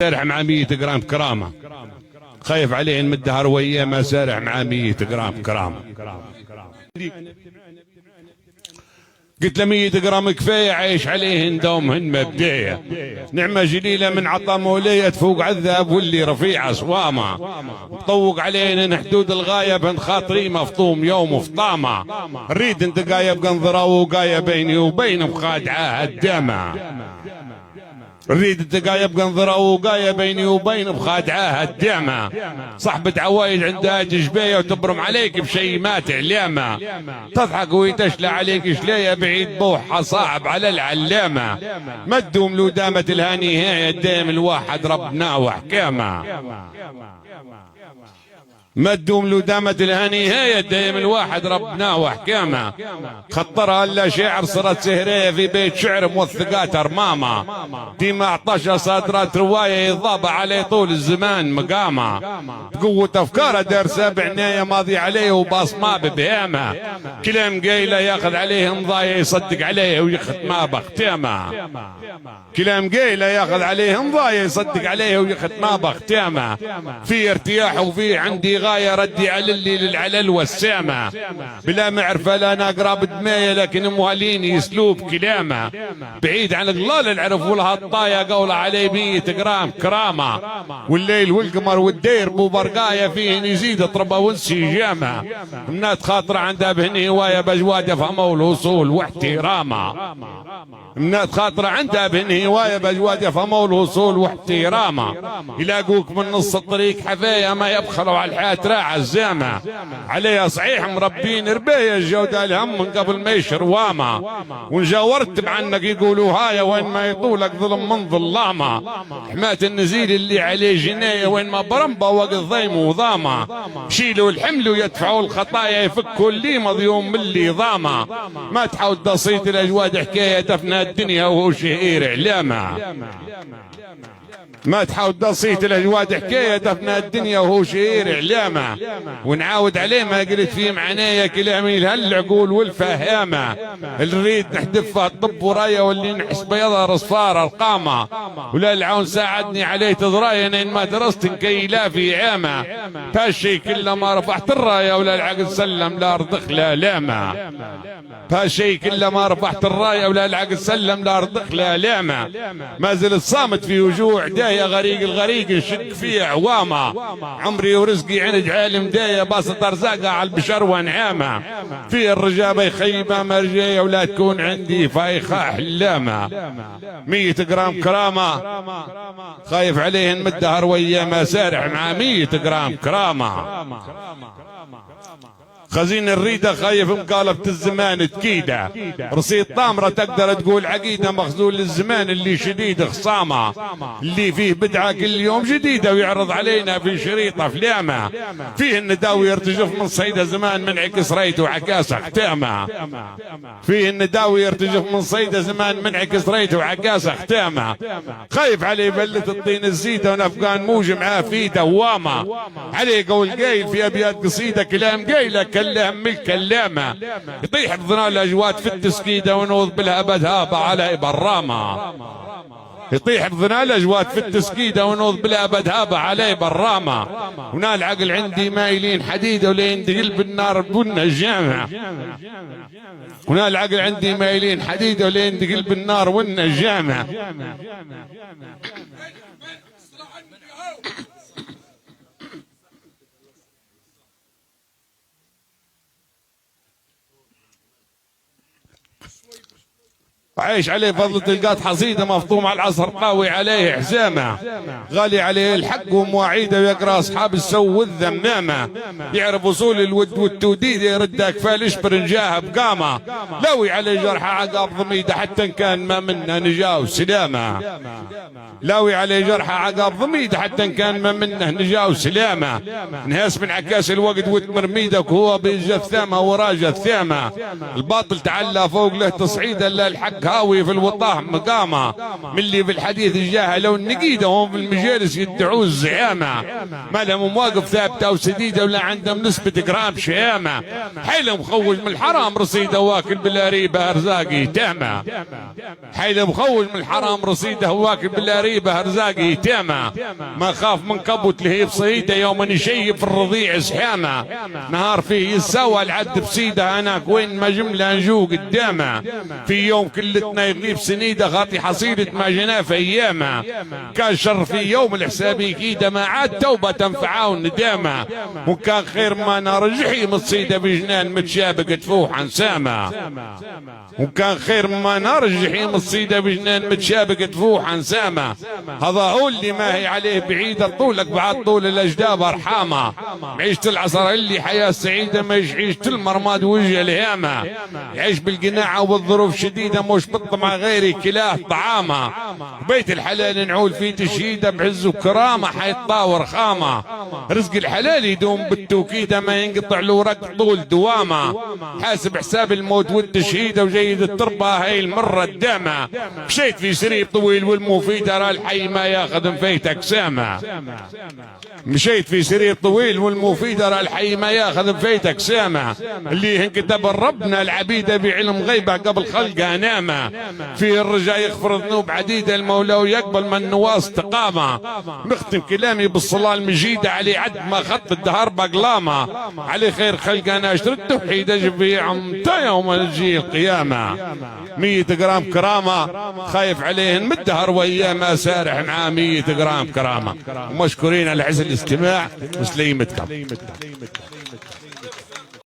سارح مع 100 جرام كرامه، خايف عليه نمد هرويه ما سارح مع 100 جرام كرامه. قلت له 100 جرام كفايه عايش عليه ندومهن مبدايه، نعمه جليله من عطا موليه تفوق عذاب واللي رفيع صوامه، مطوق علينا نحدود الغايه بن خاطري مفطوم يوم وفطامه، نريد انت قايب قنظره وقايه بيني وبين مخادعه هدامه، نريد انت قايب قنظره وقايه بيني وبين بخادعه هدامه، صحبة عوايد عندها جبايه وتبرم عليك بشي ما تعلامه، تضحك ويتشلى عليك شليه بعيد بوحه صعب على العلامه، ما تدوم له دامه الهاني هي دايم الواحد ربنا وحكامه، ما تدوم له دامة الهني هي دايم الواحد ربنا وحكامه، خطرها الا شعر صارت سهريه في بيت شعر موثقات ارمامه، ديما عطشه صادرات روايه يضاب عليه طول الزمان مقامه، قوة افكاره دارسه بعنايه ماضي عليه وباصمه ببهامه، كلام قايله ياخذ عليه مضايا يصدق عليه ويختمه بختامه، كلام قايله ياخذ عليه مضايا يصدق عليه ويختمه بختامه، في ارتياح وفي عندي غاية ردي على اللي للعلل والسامة، بلا معرفة لا انا قراب دماية لكن مواليني اسلوب كلامه، بعيد عن الله العرف والهطايا قول علي 100 جرام كرامة، والليل والقمر والدير بو برقايا فيه يزيد طربة وانسجامة، منات خاطرة عندها بهن هواية بجواد يفهمه والوصول واحترامه، منات خاطرة عندها بهن هواية بجواد يفهمه الوصول واحترامه، يلاقوك من نص الطريق حفايا ما يبخلوا على الحياة راعى الزامة، عليها صحيح مربين رباية الجودة الهم من قبل ما يشرواما، ونجاورت عنك يقولوا هايا وين ما يطولك ظلم من ظلامة، حماة النزيل اللي عليه جناية وين ما برمبة وقت ضيم وضامة، شيلوا الحمل ويدفعوا الخطايا يفكوا اللي مضيوم من اللي ضامة، ما تحاول تصيت الاجواد حكاية تفنى الدنيا وهو شهير اعلامه، ما تحاول تصيت الاجواد حكايه تفنى الدنيا وهو شهير اعلامه، ونعاود عليه ما قلت فيه معنايا كلامي لهالعقول والفهامه، اللي نريد نحدفها الطب ورايا واللي نحس بيضها اصفار القامه، ولا العون ساعدني عليه تضرايا لين ما درست كيلا في عامه، فهالشي كله ما رفعت الرايه ولا العقل سلم لا رضخ لا لامه، فهالشي كله ما رفعت الرايه ولا العقل سلم لا رضخ لا لامه، ما زلت صامت في وجوع داية غريق الغريق نشك فيه عوامة، عمري ورزقي عند عالم داية باسط ارزاقها على البشر وانعامة، في الرجابة يخيبة مرجية ولا تكون عندي فايخة حلامة، 100 جرام كرامة خايف عليه نمد هروية ما سارح مع 100 جرام كرامة، خزين الريدة خايف مقالبة الزمان تكيدة، رصيد طامرة تقدر تقول عقيدة مخزون للزمان اللي شديد خصامة، اللي فيه بدعة كل يوم جديدة ويعرض علينا في شريط أفلامه، فيه النداوي يرتجف من صيدة زمان منعكس ريت وعكاسة ختامة، فيه النداوي يرتجف من صيدة زمان منعكس ريت وعكاسة ختامة، خايف عليه بلة الطين الزيدة ونفقان موج معاه في دوامة، عليه قول قايل في أبيات قصيدة كلام قايلة كلام من الكلامة، يطيح بظنا الأجواد في التسكيدة ونوض بالهبد هابة على برامة، يطيح بظنا الأجواد في التسكيدة ونوض بالأبد هابة عليه برامة، هنا العقل عندي مايلين حديدة ولين قلب النار بنا الجامع، هنا العقل عندي مايلين حديدة ولين قلب النار ونا الجامع، عايش عليه فضل تلقات حصيده مفطوم على العصر قاوي عليه حزامه، غالي عليه الحق ومواعيده ويقرا اصحاب السو والذمامه، يعرف اصول الود والتوديد يرد اكفال اشبر نجاه بقامه، لوي عليه جرحه عقاب ضميده حتى ان كان ما منا نجاه وسلامه، لاوي عليه جرحه عقاب ضميده حتى ان كان ما منه نجاه وسلامه، نهاس من عكاس الوقت وتمر ميدك وهو بيجثامه وراجه الثامه، الباطل تعلى فوق له تصعيده الا الحق هاوي في الوطاه مقامه، من اللي في الحديث الجاهله والنقيده هم في المجالس يدعوا الزعامه، ما لهم مواقف ثابته وسديده ولا عندهم نسبه جرام شهامه، حيل مخوج من الحرام رصيده واكل بلا ريبه ارزاقي تامه، حيل مخوج من الحرام رصيده واكل بلا ريبه ارزاقي تامه، ما خاف من كبوت لهيب صيده يوم يشيب في الرضيع سحامه، نهار فيه يساوى العد بسيده انا وين ما جمله نجو قدامه، في يوم كلتنا يغيب سنيده غاطي حصيله ما جنا في ايامه، كان شر في يوم الحساب كيده ما عاد توبه تنفعه وندامه، وكان خير ما نار الجحيم تصيده بجنان متشابك تفوح عن سامه، وكان خير ما نار الجحيم تصيده بجنان متشابك تفوح عن سامه، هذا هو اللي ما هي عليه بعيده طولك بعد طول الاجداب ارحامه، عيشة العصر اللي حياه سعيده ما يعيش المرماد وجه الهامه، يعيش بالقناعه والظروف شديده مش بالطمع غيري كلاه طعامه، بيت الحلال نعول فيه تشهيده بعز وكرامه حيتطاور خامه، رزق الحلال يدوم بالتوكيده ما ينقطع له ورق طول دوامه، حاسب حساب الموت والتشهيده وجيد التربه هاي المره الدامه، مشيت في سريب طويل والمفيد ارى الحي ما ياخذ مفيتك سامه، مشيت في سرير طويل والمفيد ارى الحي ما ياخذ مفيتك سامه، اللي انكتب ربنا العبيده بعلم غيبه قبل خلقه نامه، فيه الرجاء يغفر ذنوب عديده المولى ويقبل من نواص استقامه، نختم كلامي بالصلاه المجيده علي عد ما خط الدهر بقلامه، علي خير خلق انا اشتري التوحيد اجبي عمتا يوم نجي القيامه، 100 جرام كرامه خايف عليهن من الدهر وايام سارح معاه 100 جرام كرامه، ومشكورين على حسن الاستماع وسليمتكم.